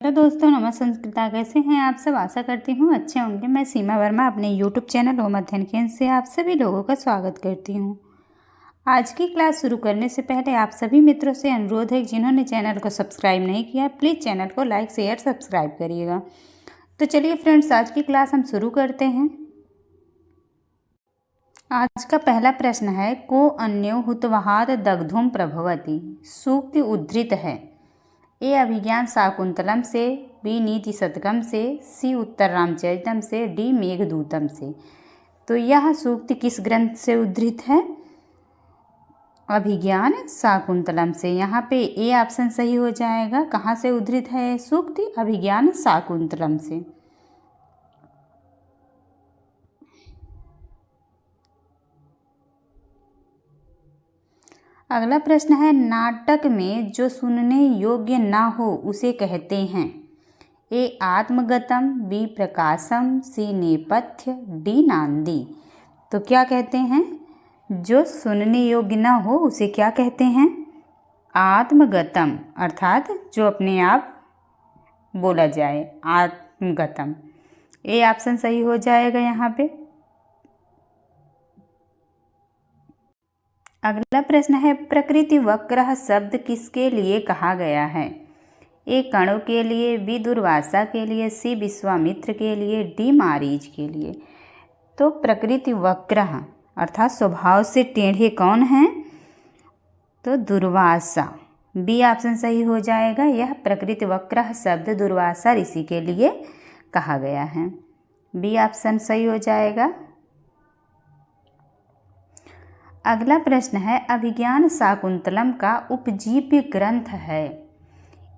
Hello दोस्तों, नमस्ते। संस्कृता कैसे हैं आप सब? आशा करती हूँ अच्छे होंगे। मैं सीमा वर्मा अपने यूट्यूब चैनल ओम अध्ययन केंद्र से आप सभी लोगों का स्वागत करती हूँ। आज की क्लास शुरू करने से पहले आप सभी मित्रों से अनुरोध है कि जिन्होंने चैनल को सब्सक्राइब नहीं किया, प्लीज़ चैनल को लाइक शेयर सब्सक्राइब करिएगा। तो चलिए फ्रेंड्स, आज की क्लास हम शुरू करते हैं। आज का पहला प्रश्न है, को अन्यो हुतवहाद दग्धुम प्रभवति। सूक्ति उद्धृत है। ए अभिज्ञान शाकुंतलम से, बी नीति शतकम से, सी उत्तर रामचरितम से, डी मेघदूतम से। तो यह सूक्ति किस ग्रंथ से उद्धृत है? अभिज्ञान शाकुंतलम से। यहाँ पे ए ऑप्शन सही हो जाएगा। कहाँ से उद्धृत है ये सूक्ति? अभिज्ञान शाकुंतलम से। अगला प्रश्न है, नाटक में जो सुनने योग्य ना हो उसे कहते हैं। ए आत्मगतम, बी प्रकाशम, सी नेपथ्य, डी नांदी। तो क्या कहते हैं? जो सुनने योग्य ना हो उसे क्या कहते हैं? आत्मगतम, अर्थात जो अपने आप बोला जाए, आत्मगतम। ए ऑप्शन सही हो जाएगा यहाँ पे। अगला प्रश्न है, प्रकृति वक्रः शब्द किसके लिए कहा गया है? ए कणों के लिए, बी दुर्वासा के लिए, सी विश्वामित्र के लिए, डी मारीच के लिए। तो प्रकृति वक्रः अर्थात स्वभाव से टेढ़े कौन हैं? तो दुर्वासा। बी ऑप्शन सही हो जाएगा। यह प्रकृति वक्रः शब्द दुर्वासा ऋषि के लिए कहा गया है। बी ऑप्शन सही हो जाएगा। अगला प्रश्न है, अभिज्ञान शाकुंतलम का उपजीव्य ग्रंथ है।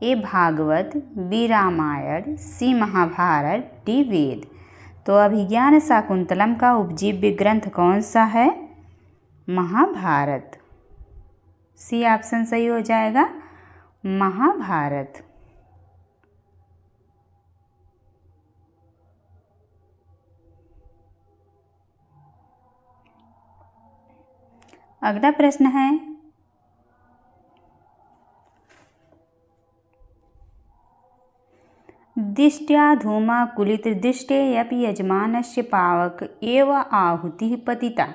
ए भागवत, बी रामायण, सी महाभारत, डी वेद। तो अभिज्ञान शाकुंतलम का उपजीव्य ग्रंथ कौन सा है? महाभारत। सी ऑप्शन सही हो जाएगा, महाभारत। अगला प्रश्न है, दिष्ट्या धूमा कुलितदृष्टेऽपि यजमानस्य पावक एव आहुतिः पतिता।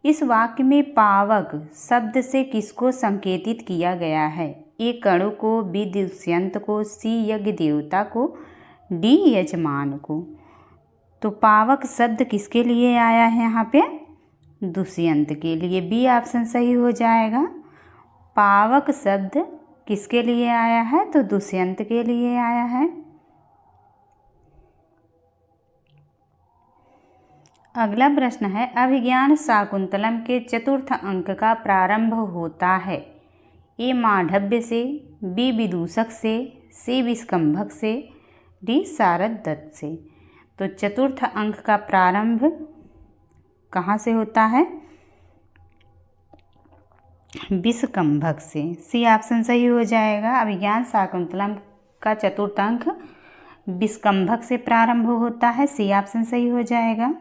इस वाक्य में पावक शब्द से किसको संकेतित किया गया है? ए कणु को, बी दुष्यंत को, सी यज्ञ देवता को, डी यजमान को। तो पावक शब्द किसके लिए आया है यहाँ पे? दुष्यंत के लिए। बी ऑप्शन सही हो जाएगा। पावक शब्द किसके लिए आया है? तो दुष्यंत के लिए आया है। अगला प्रश्न है, अभिज्ञान शाकुंतलम के चतुर्थ अंक का प्रारंभ होता है। ए मांडव्य से, बी विदूषक से, सी विस्कंभक से, डी शारद दत्त से। तो चतुर्थ अंक का प्रारंभ कहाँ से होता है? विस्कंभक से। सी ऑप्शन सही हो जाएगा। अभिज्ञान शाकुंतलम का चतुर्थ अंक विस्कंभक से प्रारंभ होता है। सी ऑप्शन सही हो जाएगा।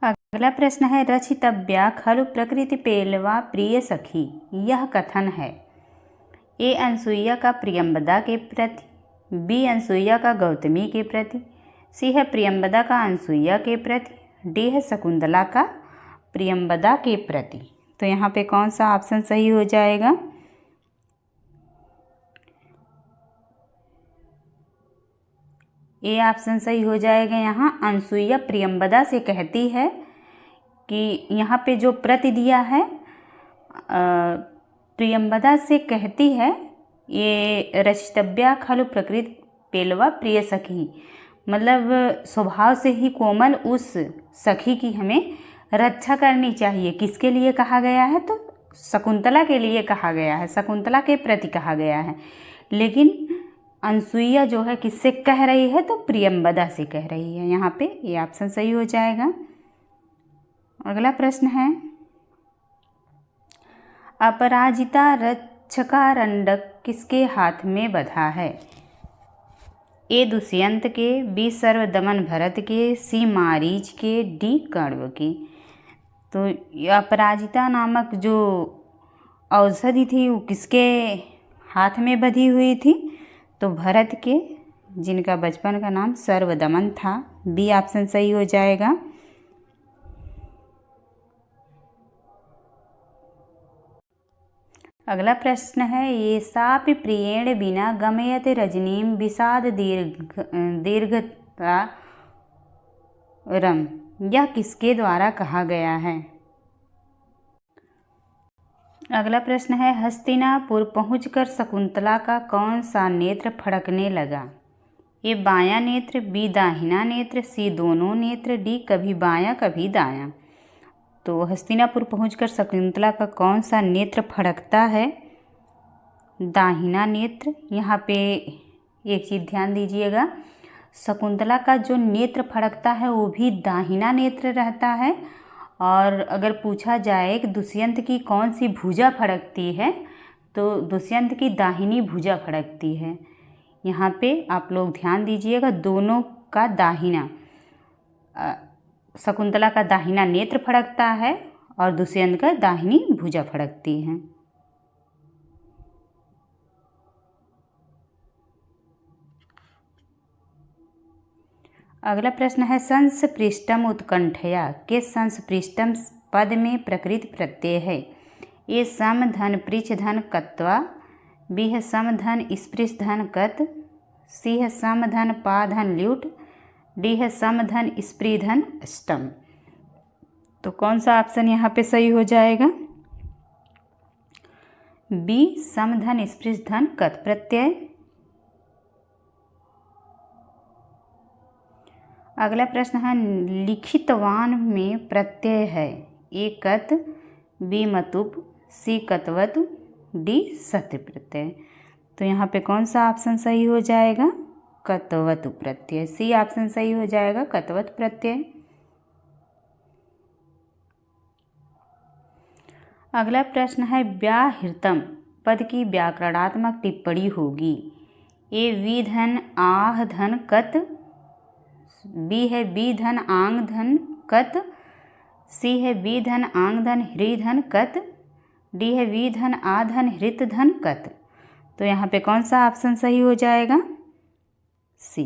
अगला प्रश्न है, रचितव्या खलु प्रकृति पेलवा प्रिय सखी। यह कथन है। ए अनसुईया का प्रियंवदा के प्रति, बी अनसुईया का गौतमी के प्रति, सी है प्रियंवदा का अनसुईया के प्रति, डी है शकुंतला का प्रियंवदा के प्रति। तो यहाँ पे कौन सा ऑप्शन सही हो जाएगा? ए ऑप्शन सही हो जाएगा। यहाँ अनसुईया प्रियंवदा से कहती है कि यहाँ पे जो प्रति दिया है प्रियंवदा से कहती है, ये रचितव्या खलु प्रकृति पेलवा प्रिय सखी, मतलब स्वभाव से ही कोमल उस सखी की हमें रक्षा करनी चाहिए। किसके लिए कहा गया है? तो शकुंतला के लिए कहा गया है, शकुंतला के प्रति कहा गया है। लेकिन अनसुईया जो है किससे कह रही है? तो प्रियंवदा से कह रही है। यहाँ पे ये ऑप्शन सही हो जाएगा। अगला प्रश्न है, अपराजिता रक्षकारंडक किसके हाथ में बधा है? ए दुष्यंत के, बी सर्वदमन भरत के, सी मारीच के, डी कण्व के। तो अपराजिता नामक जो औषधि थी वो किसके हाथ में बंधी हुई थी? तो भरत के, जिनका बचपन का नाम सर्वदमन था। बी ऑप्शन सही हो जाएगा। अगला प्रश्न है, ये सापि प्रियेण बिना गमयते रजनीम विषाद दीर्घता रम, यह किसके द्वारा कहा गया है? अगला प्रश्न है, हस्तिनापुर पहुंचकर शकुंतला का कौन सा नेत्र फड़कने लगा? ए बायां नेत्र, बी दाहिना नेत्र, सी दोनों नेत्र, डी कभी बायां कभी दायां। तो हस्तिनापुर पहुंचकर शकुंतला का कौन सा नेत्र फड़कता है? दाहिना नेत्र। यहाँ पे एक चीज़ ध्यान दीजिएगा, शकुंतला का जो नेत्र फड़कता है वो भी दाहिना नेत्र रहता है। और अगर पूछा जाए कि दुष्यंत की कौन सी भुजा फड़कती है, तो दुष्यंत की दाहिनी भुजा फड़कती है। यहाँ पे आप लोग ध्यान दीजिएगा, दोनों का दाहिना, शकुंतला का दाहिना नेत्र फड़कता है और दुष्यंत का दाहिनी भुजा फड़कती है। अगला प्रश्न है, संस्पृष्टम उत्कंठया के संस्पृष्टम पद में प्रकृत प्रत्यय है? ए सम धन पृछ धन कत्वा, बी है सम धन स्पृश धन कत, सी है सम धन पा धन ल्यूट, डी है सम धन स्प्री धन अष्टम। तो कौन सा ऑप्शन यहाँ पे सही हो जाएगा? बी सम धन स्पृश धन कत प्रत्यय। अगला प्रश्न है, लिखितवान में प्रत्यय है? ए कत, बी मतुप, सी कतवत, डी सत्य प्रत्यय। तो यहाँ पे कौन सा ऑप्शन सही हो जाएगा? कतवत प्रत्यय। सी ऑप्शन सही हो जाएगा, कतवत प्रत्यय। अगला प्रश्न है, व्याहृतम पद की व्याकरणात्मक टिप्पणी होगी? ए वी धन आह धन कत, बी है बी धन आंग धन कत, सी है बी धन आंग धन हृ धन कत, डी है वी धन आ धन हृत धन कत। तो यहाँ पे कौन सा ऑप्शन सही हो जाएगा? सी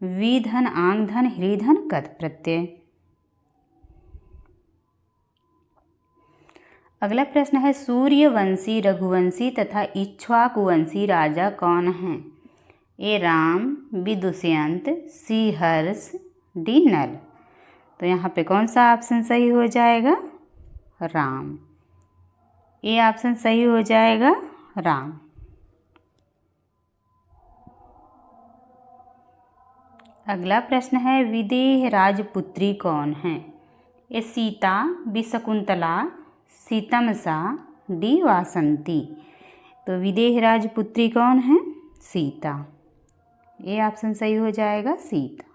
वी धन आंग धन हृ धन कत प्रत्यय। अगला प्रश्न है, सूर्यवंशी रघुवंशी तथा इक्ष्वाकुवंशी राजा कौन हैं? ए राम, बी दुष्यंत, सी हर्ष, डी नल। तो यहाँ पे कौन सा ऑप्शन सही हो जाएगा? राम। ए ऑप्शन सही हो जाएगा, राम। अगला प्रश्न है, विदेह राजपुत्री कौन है? ए सीता, बी शकुंतला, सी तमसा, डी वासंती। तो विदेह राजपुत्री कौन है? सीता। ये ऑप्शन सही हो जाएगा, सीता।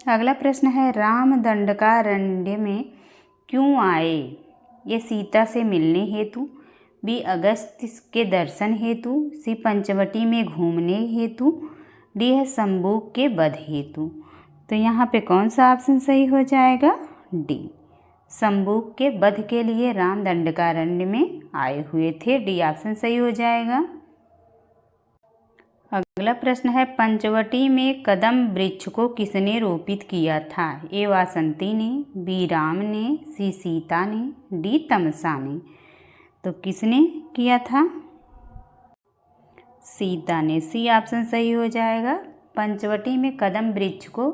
अगला प्रश्न है, राम दंडकारण्य में क्यों आए? ये सीता से मिलने हेतु, बी अगस्त्य के दर्शन हेतु, सी पंचवटी में घूमने हेतु, डी है शंबुक के वध हेतु। तो यहाँ पे कौन सा ऑप्शन सही हो जाएगा? डी, शंबुक के वध के लिए राम दंडकारण्य में आए हुए थे। डी ऑप्शन सही हो जाएगा। अगला प्रश्न है, पंचवटी में कदम वृक्ष को किसने रोपित किया था? ए वासंती ने, बी राम ने, सी सीता ने, डी तमसा ने। तो किसने किया था? सीता ने। सी ऑप्शन सही हो जाएगा। पंचवटी में कदम वृक्ष को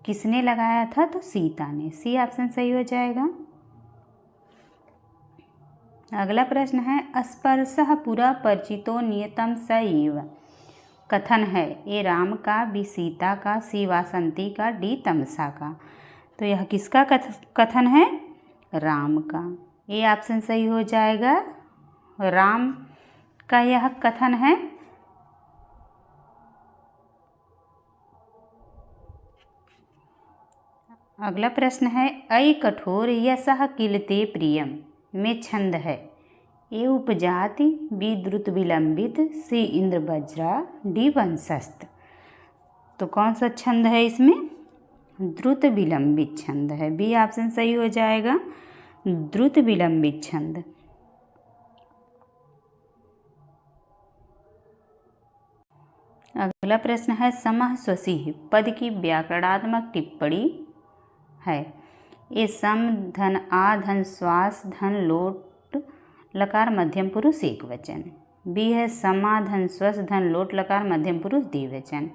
किसने लगाया था? तो सीता ने। सी ऑप्शन सही हो जाएगा। अगला प्रश्न है, स्पर्शः पुरा परिचितो नियतम स एव कथन है? ए राम का, बी सीता का, सी वासंती का, डी तमसा का। तो यह किसका कथन है? राम का। ए ऑप्शन सही हो जाएगा, राम का यह कथन है। अगला प्रश्न है, अय कठोर यशः किलते प्रियम में छंद है? ए उपजाति, बी द्रुत विलंबित, सी इंद्र वज्रा, डी वंशस्थ। तो कौन सा छंद है इसमें? द्रुत विलंबित छंद है। बी ऑप्शन सही हो जाएगा, द्रुत विलंबित छंद। अगला प्रश्न है समः स्वसिः पद की व्याकरणात्मक टिप्पणी है। ए सम धन आ धन श्वास धन लोट लकार मध्यम पुरुष एक वचन। बी है समा धन स्वस्थ धन लोट लकार मध्यम पुरुष द्विवचन।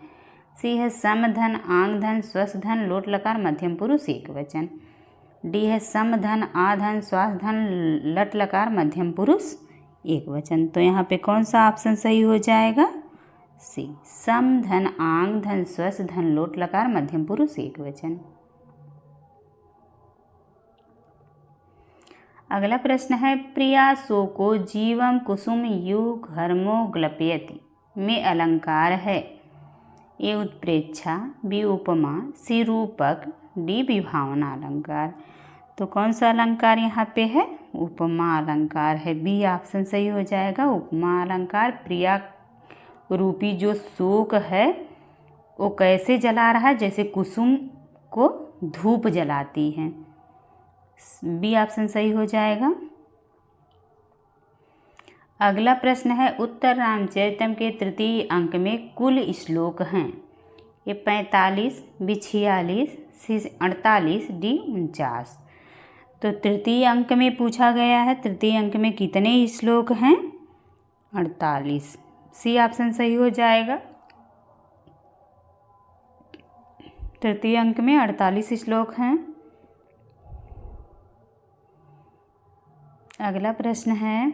सी है सम धन आंग धन स्वस्थ धन लोट लकार मध्यम पुरुष एक वचन। डी है सम धन आ धन श्वास धन लट लकार मध्यम पुरुष एक वचन। तो यहाँ पे कौन सा ऑप्शन सही हो जाएगा? सी सम धन आंग धन स्वस्थ धन लोट लकार मध्यम पुरुष एक वचन। अगला प्रश्न है प्रिया शोको जीवम कुसुम यु घर्मो ग्लपयति में अलंकार है। ए उत्प्रेक्षा, बी उपमा, सी रूपक, डी विभावना अलंकार। तो कौन सा अलंकार यहाँ पे है? उपमा अलंकार है। बी ऑप्शन सही हो जाएगा। उपमा अलंकार प्रिया रूपी जो शोक है वो कैसे जला रहा है? जैसे कुसुम को धूप जलाती है। बी ऑप्शन सही हो जाएगा। अगला प्रश्न है उत्तर रामचरितम के तृतीय अंक में कुल श्लोक हैं। ये 45, बी 46, सी 48, डी 49। तो तृतीय अंक में पूछा गया है तृतीय अंक में कितने श्लोक हैं? 48। सी ऑप्शन सही हो जाएगा। तृतीय अंक में 48 श्लोक हैं। अगला प्रश्न है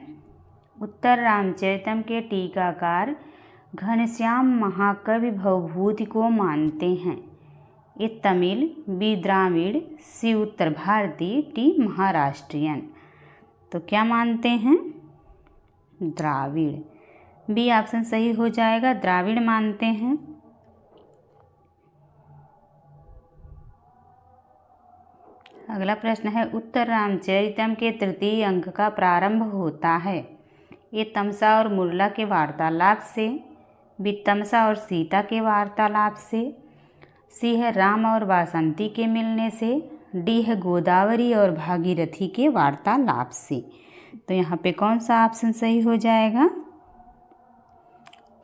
उत्तर रामचरितम के टीकाकार घनश्याम महाकवि भवभूति को मानते हैं। ये तमिल, बी द्राविड़, सी उत्तर भारतीय, डी महाराष्ट्रियन। तो क्या मानते हैं? द्राविड़। बी ऑप्शन सही हो जाएगा। द्राविड़ मानते हैं। अगला प्रश्न है उत्तर रामचरितम के तृतीय अंक का प्रारंभ होता है। ये तमसा और मुरला के वार्तालाप से, बी तमसा और सीता के वार्तालाप से, सी है राम और वासंती के मिलने से, डी है गोदावरी और भागीरथी के वार्तालाप से। तो यहाँ पे कौन सा ऑप्शन सही हो जाएगा?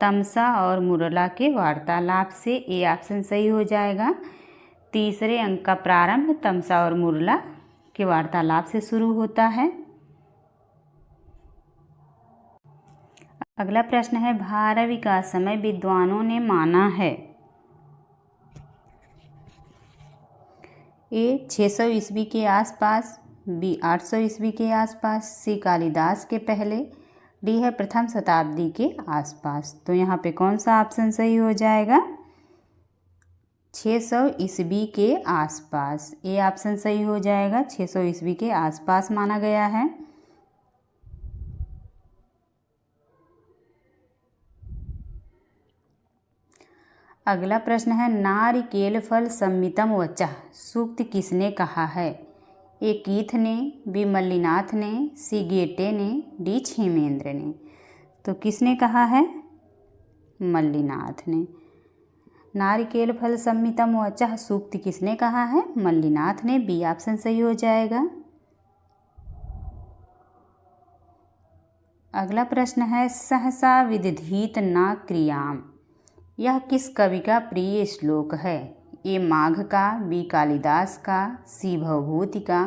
तमसा और मुरला के वार्तालाप से। ए ऑप्शन सही हो जाएगा। तीसरे अंक का प्रारंभ तमसा और मुरला के वार्तालाप से शुरू होता है। अगला प्रश्न है भारवी का समय विद्वानों ने माना है। ए 600 ईस्वी के आसपास, बी 800 ईस्वी के आसपास, सी कालिदास के पहले, डी है प्रथम शताब्दी के आसपास। तो यहाँ पे कौन सा ऑप्शन सही हो जाएगा? 600 ईस्वी के आसपास। ए ऑप्शन सही हो जाएगा। 600 ईस्वी के आसपास माना गया है। अगला प्रश्न है नारिकेल फल सम्मितम वचः सूक्त किसने कहा है? ए कीथ ने, बी मल्लिनाथ ने, सी गेटे ने, डी क्षेमेंद्र ने। तो किसने कहा है? मल्लिनाथ ने। नारिकेल फल सम्मितम वचः सूक्त किसने कहा है? मल्लिनाथ ने। बी ऑप्शन सही हो जाएगा। अगला प्रश्न है सहसा विदधीत न क्रियाम यह किस कवि का प्रिय श्लोक है? ए माघ का, बी कालिदास का, सी भवभूति का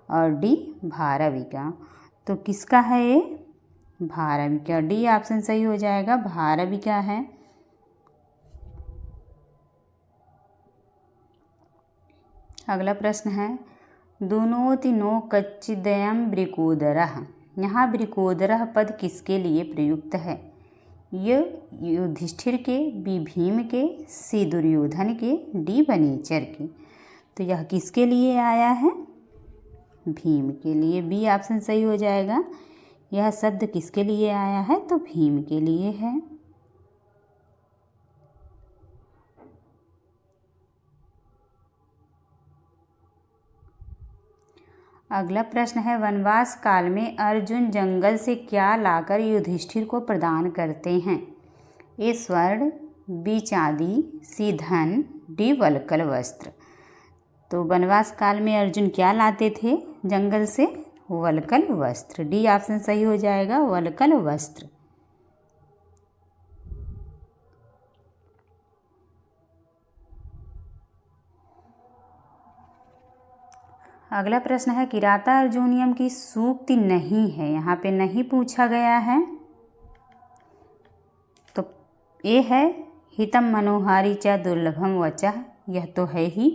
और डी भारवी का। तो किसका है ये? भारवी का। डी ऑप्शन सही हो जाएगा। भारवी का है। अगला प्रश्न है दुनोति नो कच्चिदयम वृकोदरः यहाँ वृकोदरः पद किसके लिए प्रयुक्त है? ये युधिष्ठिर के, बी भीम के, सी दुर्योधन के, डी वनेचर के। तो यह किसके लिए आया है? भीम के लिए। बी ऑप्शन सही हो जाएगा। यह शब्द किसके लिए आया है? तो भीम के लिए है। अगला प्रश्न है वनवास काल में अर्जुन जंगल से क्या लाकर युधिष्ठिर को प्रदान करते हैं? ए स्वर्ण, बी चांदी, सी धन, डी वल्कल वस्त्र। तो वनवास काल में अर्जुन क्या लाते थे? जंगल से वल्कल वस्त्र। डी ऑप्शन सही हो जाएगा, वल्कल वस्त्र। अगला प्रश्न है किराता अर्जुनियम की सूक्ति नहीं है, यहाँ पे नहीं पूछा गया है। तो ए है हितम मनोहारी च दुर्लभम वचः, यह तो है ही।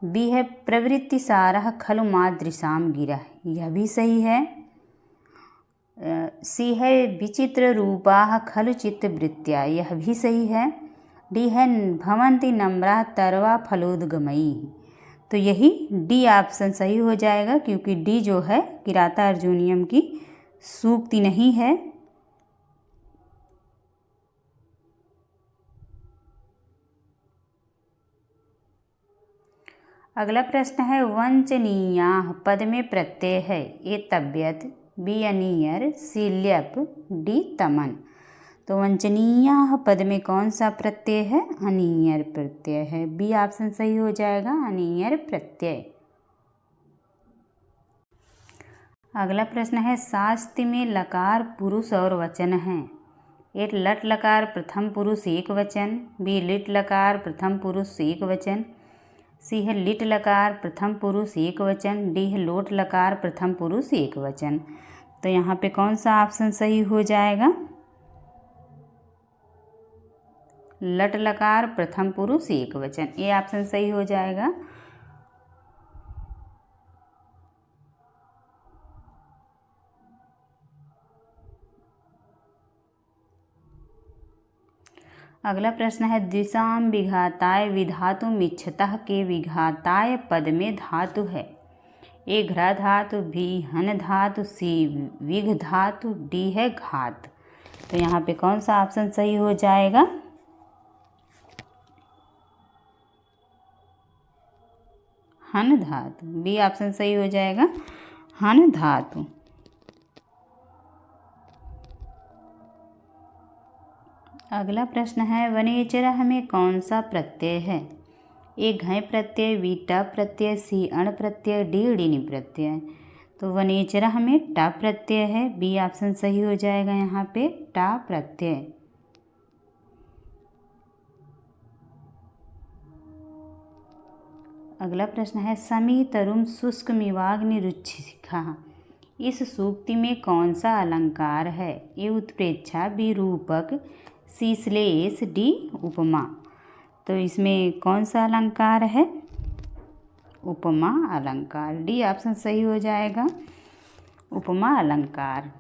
बी है प्रवृत्ति सारः खलु मादृशाम गिरः, यह भी सही है। सी है विचित्र रूपाः खलु चित्तवृत्त्या, यह भी सही है। डी है भवन्ति नम्राः तरवा फलोद्गमयी, तो यही डी ऑप्शन सही हो जाएगा, क्योंकि डी जो है किराता अर्जुनियम की सूक्ति नहीं है। अगला प्रश्न है वंचनीयाः पद में प्रत्यय है। ए तव्यत, बी अनियर, सी ल्यप, डी तमन। तो वंचनीयाः पद में कौन सा प्रत्यय है? अनियर प्रत्यय है। बी ऑप्शन सही हो जाएगा, अनियर प्रत्यय। अगला प्रश्न है शास्त्र में लकार पुरुष और वचन है। ए लट लकार प्रथम पुरुष एक वचन, बी लिट लकार प्रथम पुरुष एक वचन, सी है लिट लकार प्रथम पुरुष एक वचन, डी है लोट लकार प्रथम पुरुष एक वचन। तो यहाँ पे कौन सा ऑप्शन सही हो जाएगा? लट लकार प्रथम पुरुष एक वचन, ये ऑप्शन सही हो जाएगा। अगला प्रश्न है द्विसाम विघाताय विधातु इच्छतः के विघाताय पद में धातु है। ए घ्रा धातु, बी हन धातु, सी विघ धातु, डी है घात। तो यहाँ पे कौन सा ऑप्शन सही हो जाएगा? हन धातु, बी ऑप्शन सही हो जाएगा, हन धातु। अगला प्रश्न है वनेचरः में कौन सा प्रत्यय है? ए घय प्रत्यय, बी ट प्रत्यय, सी अण प्रत्यय, डी ऋणी प्रत्यय। तो वनेचरः में ट प्रत्यय है, बी ऑप्शन सही हो जाएगा यहाँ पे, ट प्रत्यय। अगला प्रश्न है समी तरुम शुष्क मिवाग्नि रुचिखा, इस सूक्ति में कौन सा अलंकार है? ए उत्प्रेक्षा, बी रूपक, सी श्लेष, डी उपमा। तो इसमें कौन सा अलंकार है? उपमा अलंकार। डी ऑप्शन सही हो जाएगा, उपमा अलंकार।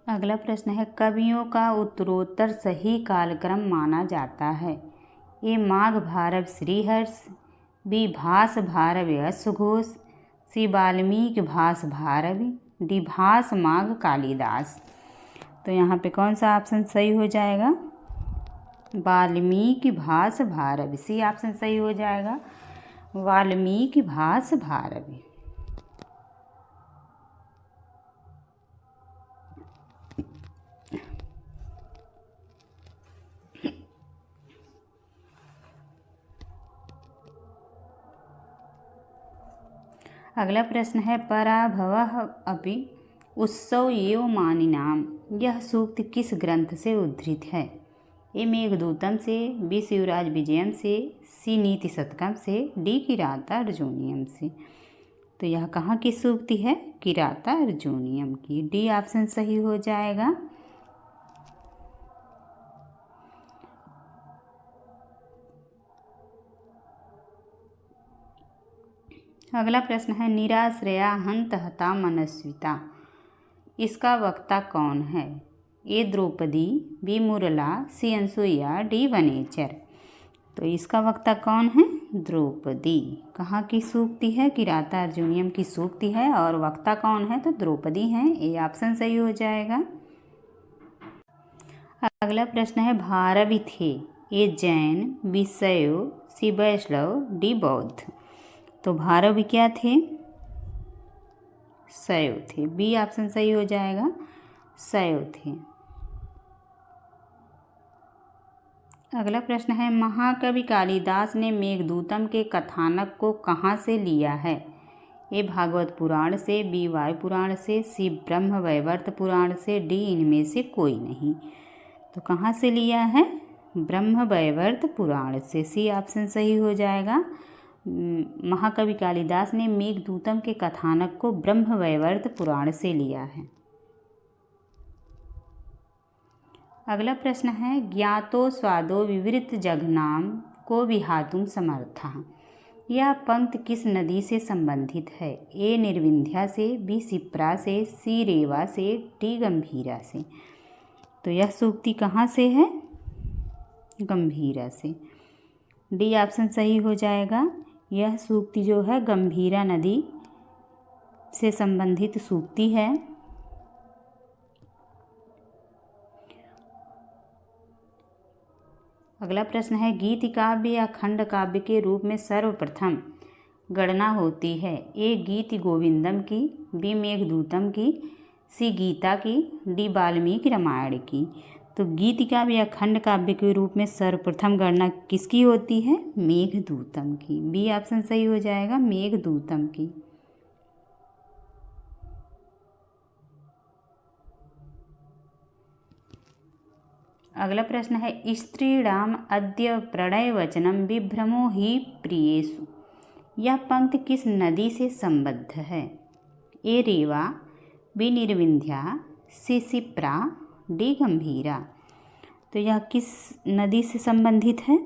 अगला प्रश्न है कवियों का उत्तरोत्तर सही कालक्रम माना जाता है। ए माघ भारव श्रीहर्ष, बी भास भारव यशघोष, सी वाल्मीकि भास भारवी, डी भास माघ कालिदास। तो यहाँ पे कौन सा ऑप्शन सही हो जाएगा? वाल्मीकि भास भारवी, सी ऑप्शन सही हो जाएगा, वाल्मीकि भास भारवी। अगला प्रश्न है पराभवः अपि उत्सव एव मानिनाम, यह सूक्त किस ग्रंथ से उद्धृत है? ए मेघदूतम से, बी शिवराज विजयम से, सी नीति शतकम से, डी किराता अर्जुनियम से। तो यह कहाँ की सूक्ति है? किराता अर्जुनियम की। डी ऑप्शन सही हो जाएगा। अगला प्रश्न है निराश्रया हंत हता मनस्विता, इसका वक्ता कौन है? ए द्रौपदी, बी मुरला, सी अनसुईया, डी वनेचर। तो इसका वक्ता कौन है? द्रौपदी। कहाँ की सूक्ति है? किराता अर्जुनियम की सूक्ति है, और वक्ता कौन है? तो द्रौपदी हैं। ए ऑप्शन सही हो जाएगा। अगला प्रश्न है भारवी थे। ए जैन, बी शैव, सी वैष्णव, डी बौद्ध। तो भारवी क्या थे? शैव थे। बी ऑप्शन सही हो जाएगा, शैव थे। अगला प्रश्न है, महाकवि कालिदास ने मेघदूतम के कथानक को कहाँ से लिया है? ए भागवत पुराण से, बी वायु पुराण से, सी ब्रह्म वैवर्त पुराण से, डी इनमें से कोई नहीं। तो कहाँ से लिया है? ब्रह्म वैवर्त पुराण से। सी ऑप्शन सही हो जाएगा। महाकवि कालिदास ने मेघदूतम के कथानक को ब्रह्म वैवर्त पुराण से लिया है। अगला प्रश्न है, ज्ञातो स्वादो विवृत जघनाम को विहातुम समर्थः। यह पंक्ति किस नदी से संबंधित है? ए निर्विंध्या से, बी शिप्रा से, सी रेवा से, डी गंभीरा से। तो यह सूक्ति कहाँ से है? गंभीरा से। डी ऑप्शन सही हो जाएगा। यह सूक्ति जो है गंभीरा नदी से संबंधित सूक्ति है। अगला प्रश्न है, गीत काव्य या खंड काव्य के रूप में सर्वप्रथम गणना होती है? ए गीत गोविंदम की, बी मेघदूतम की, सी गीता की, डी वाल्मीकि रामायण की। तो गीत काव्य या खंड काव्य के रूप में सर्वप्रथम गणना किसकी होती है? मेघदूतम की। बी ऑप्शन सही हो जाएगा, मेघदूतम की। अगला प्रश्न है, स्त्रीणाम अद्य प्रणयवचनम विभ्रमो हि प्रियेषु। यह पंक्ति किस नदी से संबद्ध है? ए रेवा, बी निर्विंध्या, सी शिप्रा, डी गंभीरा। तो यह किस नदी से संबंधित है?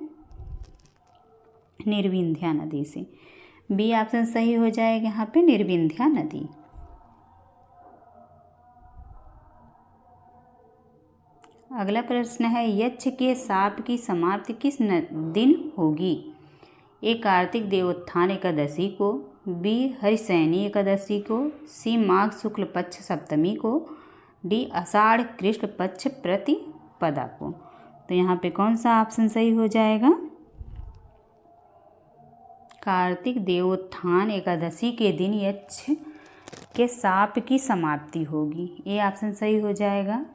निर्विंध्या नदी से। बी ऑप्शन सही हो जाएगा यहाँ पे, निर्विंध्या नदी। अगला प्रश्न है, यक्ष के शाप की समाप्ति किस दिन होगी? ए कार्तिक देवोत्थान एकादशी को, बी हरिशयनी एकादशी को, सी माघ शुक्ल पक्ष सप्तमी को, डी आषाढ़ कृष्ण पक्ष प्रतिपदा को। तो यहाँ पे कौन सा ऑप्शन सही हो जाएगा? कार्तिक देवोत्थान एकादशी के दिन यक्ष के शाप की समाप्ति होगी। ये ऑप्शन सही हो जाएगा।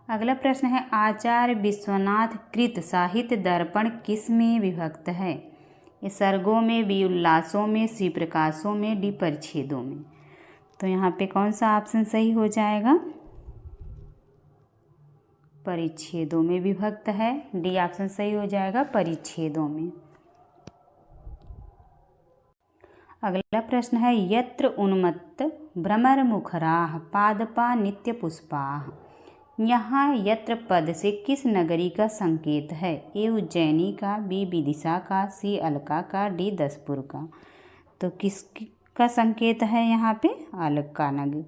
अगला प्रश्न है, आचार्य विश्वनाथ कृत साहित्य दर्पण किस में विभक्त है? ये सर्गों में, बी उल्लासों में, सी प्रकाशों में, डी परिच्छेदों में। तो यहाँ पे कौन सा ऑप्शन सही हो जाएगा? परिच्छेदों में विभक्त है। डी ऑप्शन सही हो जाएगा, परिच्छेदों में। अगला प्रश्न है, यत्र उन्मत्त भ्रमर मुखराः पादपा नित्य पुष्पाः। यहाँ यत्र पद से किस नगरी का संकेत है? ए उज्जैनी का, बी विदिशा का, सी अलका का, डी दसपुर का। तो किसका संकेत है यहाँ पे? अलका नगर।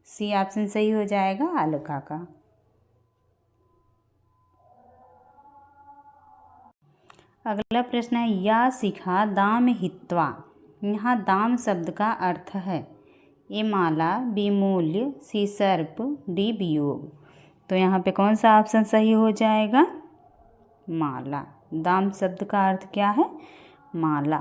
सी ऑप्शन सही हो जाएगा, अलका का। अगला प्रश्न है, या शिखा दाम हित्वा। यहाँ दाम शब्द का अर्थ है ए माला, बी मूल्य, सी सर्प, डी वियोग। तो यहाँ पे कौन सा ऑप्शन सही हो जाएगा? माला। दाम शब्द का अर्थ क्या है? माला।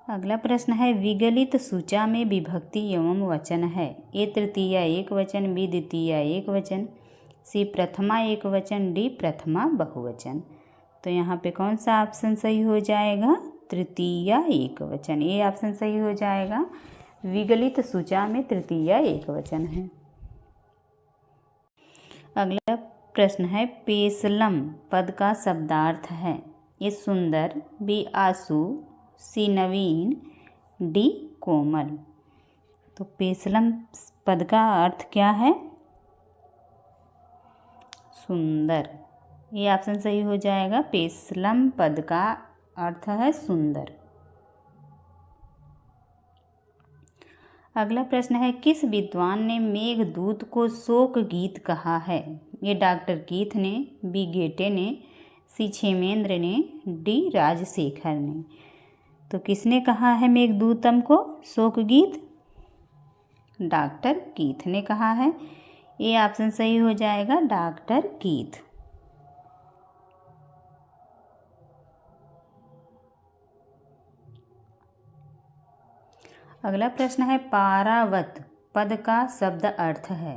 अगला प्रश्न है, विगलित सूचा में विभक्ति एवं वचन है? ए तृतीया एक वचन, बी द्वितीया एक वचन, सी प्रथमा एक वचन, डी प्रथमा बहुवचन। तो यहाँ पे कौन सा ऑप्शन सही हो जाएगा? तृतीया एक वचन। ये ऑप्शन सही हो जाएगा। विगलित सूचा में तृतीया एक वचन है। अगला प्रश्न है, पेशलम पद का शब्दार्थ है? ए सुंदर, बी आशु, सी नवीन, डी कोमल। तो पेशलम पद का अर्थ क्या है? सुंदर। ये ऑप्शन सही हो जाएगा। पेशलम पद का अर्थ है सुंदर। अगला प्रश्न है, किस विद्वान ने मेघदूत को शोक गीत कहा है? ये डॉक्टर कीथ ने, बी गेटे ने, सी क्षेमेंद्र ने, डी राजशेखर ने। तो किसने कहा है मेघदूतम को शोक गीत? डॉक्टर कीथ ने कहा है। ये ऑप्शन सही हो जाएगा, डॉक्टर कीथ। अगला प्रश्न है पारावत पद का शब्द अर्थ है।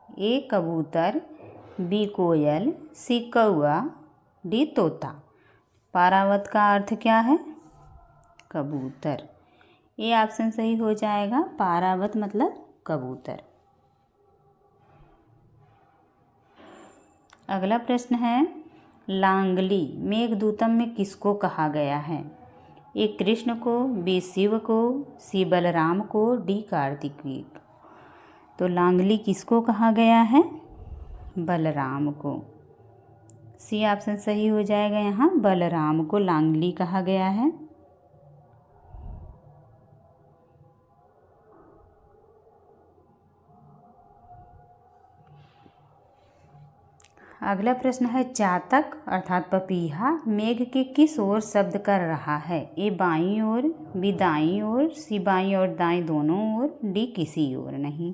ए कबूतर, बी कोयल, सी कौआ, डी तोता। पारावत का अर्थ क्या है? कबूतर। ये ऑप्शन सही हो जाएगा। पारावत मतलब कबूतर। अगला प्रश्न है लांगली मेघदूतम में किसको कहा गया है? ए कृष्ण को, बी शिव को, सी बलराम को, डी कार्तिकेय को। तो लांगली किसको कहा गया है? बलराम को। सी ऑप्शन सही हो जाएगा। यहाँ बलराम को लांगली कहा गया है। अगला प्रश्न है चातक अर्थात पपीहा मेघ के किस ओर शब्द कर रहा है? ए बाईं ओर, बी दाईं ओर, सी बाईं और दाईं दोनों ओर, डी किसी ओर नहीं।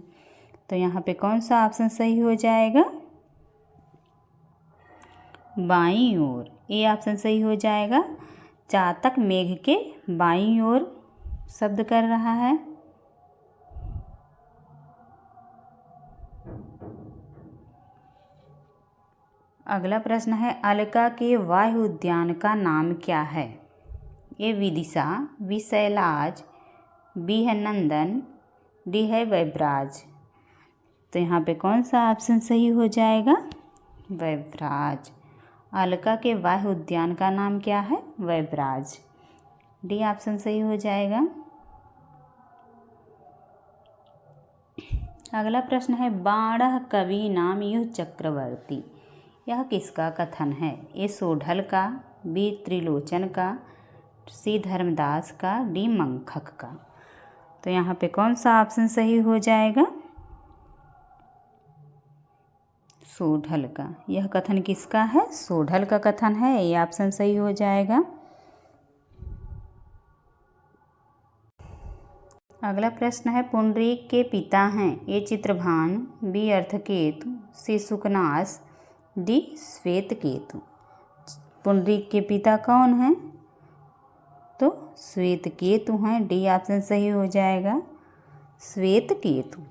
तो यहाँ पे कौन सा ऑप्शन सही हो जाएगा? बाईं ओर। ए ऑप्शन सही हो जाएगा। चातक मेघ के बाईं ओर शब्द कर रहा है। अगला प्रश्न है अलका के वायु उद्यान का नाम क्या है? ए विदिशा, बी शैलाज, बी है नंदन, डी है वैबराज। तो यहाँ पे कौन सा ऑप्शन सही हो जाएगा? वैबराज। अलका के वायु उद्यान का नाम क्या है? वैबराज। डी ऑप्शन सही हो जाएगा। अगला प्रश्न है बाणः कवि नाम युः चक्रवर्ती। यह किसका कथन है? ए सोढल का, बी त्रिलोचन का, सी धर्मदास का, डी मंखक का। तो यहाँ पे कौन सा ऑप्शन सही हो जाएगा? सोढल का। यह कथन किसका है? सोढल का कथन है। ये ऑप्शन सही हो जाएगा। अगला प्रश्न है पुंडरीक के पिता हैं। ए चित्रभान, बी अर्थकेतु, सी सुकनास, डी श्वेतकेतु। पुंडरीक के पिता कौन हैं? तो श्वेतकेतु हैं। डी ऑप्शन सही हो जाएगा। श्वेतकेतु।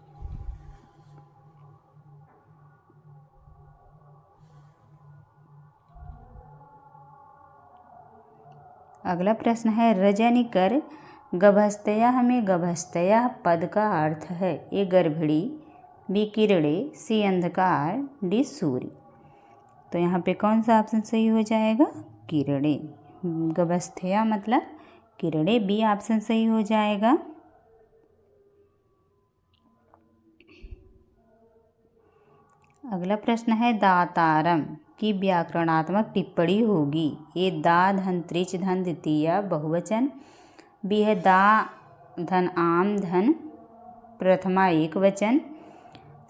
अगला प्रश्न है रजनिकर गभस्तयः में गभस्तयः पद का अर्थ है। ए गर्भिणी, बी किरणे, सी अंधकार, डी सूर्य। तो यहाँ पे कौन सा ऑप्शन सही हो जाएगा? किरणे। गभस्थया मतलब किरणे। बी ऑप्शन सही हो जाएगा। अगला प्रश्न है दातारम की व्याकरणात्मक टिप्पणी होगी। ए दा धन त्रिच धन द्वितीया बहुवचन, बी है दा धन आम धन प्रथमा एक वचन,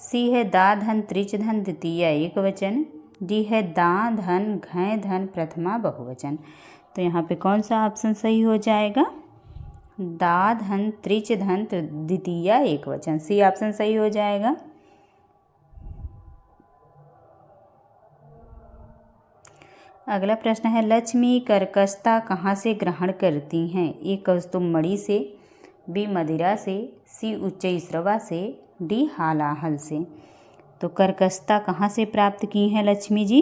सी है दा धन त्रिच धन द्वितीया एक वचन, डी है दा धन घय धन प्रथमा बहुवचन। तो यहाँ पे कौन सा ऑप्शन सही हो जाएगा? दा धन त्रिच धन द्वितीया एक वचन। सी ऑप्शन सही हो जाएगा। अगला प्रश्न है लक्ष्मी कर्कशता कहाँ से ग्रहण करती हैं? ए कौस्तुभमणि से, बी मदिरा से, सी उच्च स्रवा से, डी हालाहल से। तो कर्कशता कहाँ से प्राप्त की हैं लक्ष्मी जी?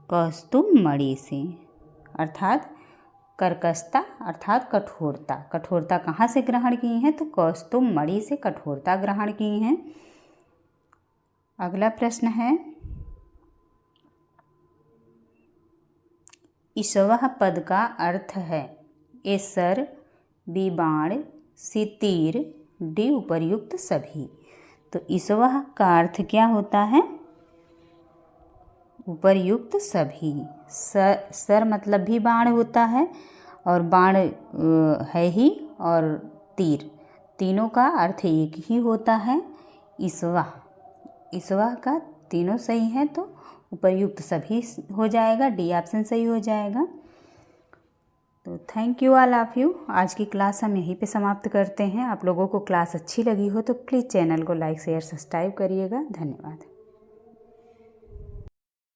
कौस्तुभमणि से। अर्थात कर्कशता अर्थात कठोरता। कठोरता कहाँ से ग्रहण की हैं? तो कौस्तुभमणि से कठोरता ग्रहण की हैं। अगला प्रश्न है ईश्वः पद का अर्थ है। ए सर, बी बाण, सी तीर, डी उपर्युक्त सभी। तो ईश्वः का अर्थ क्या होता है? उपर्युक्त सभी। सर मतलब भी बाण होता है और बाण है ही, और तीर, तीनों का अर्थ एक ही होता है। ईश्वः। ईश्वः का तीनों सही है तो उपर्युक्त सभी हो जाएगा। डी ऑप्शन सही हो जाएगा। तो thank you all of you. आज की क्लास हम यहीं पे समाप्त करते हैं। आप लोगों को क्लास अच्छी लगी हो तो प्लीज़ चैनल को लाइक शेयर सब्सक्राइब करिएगा। धन्यवाद।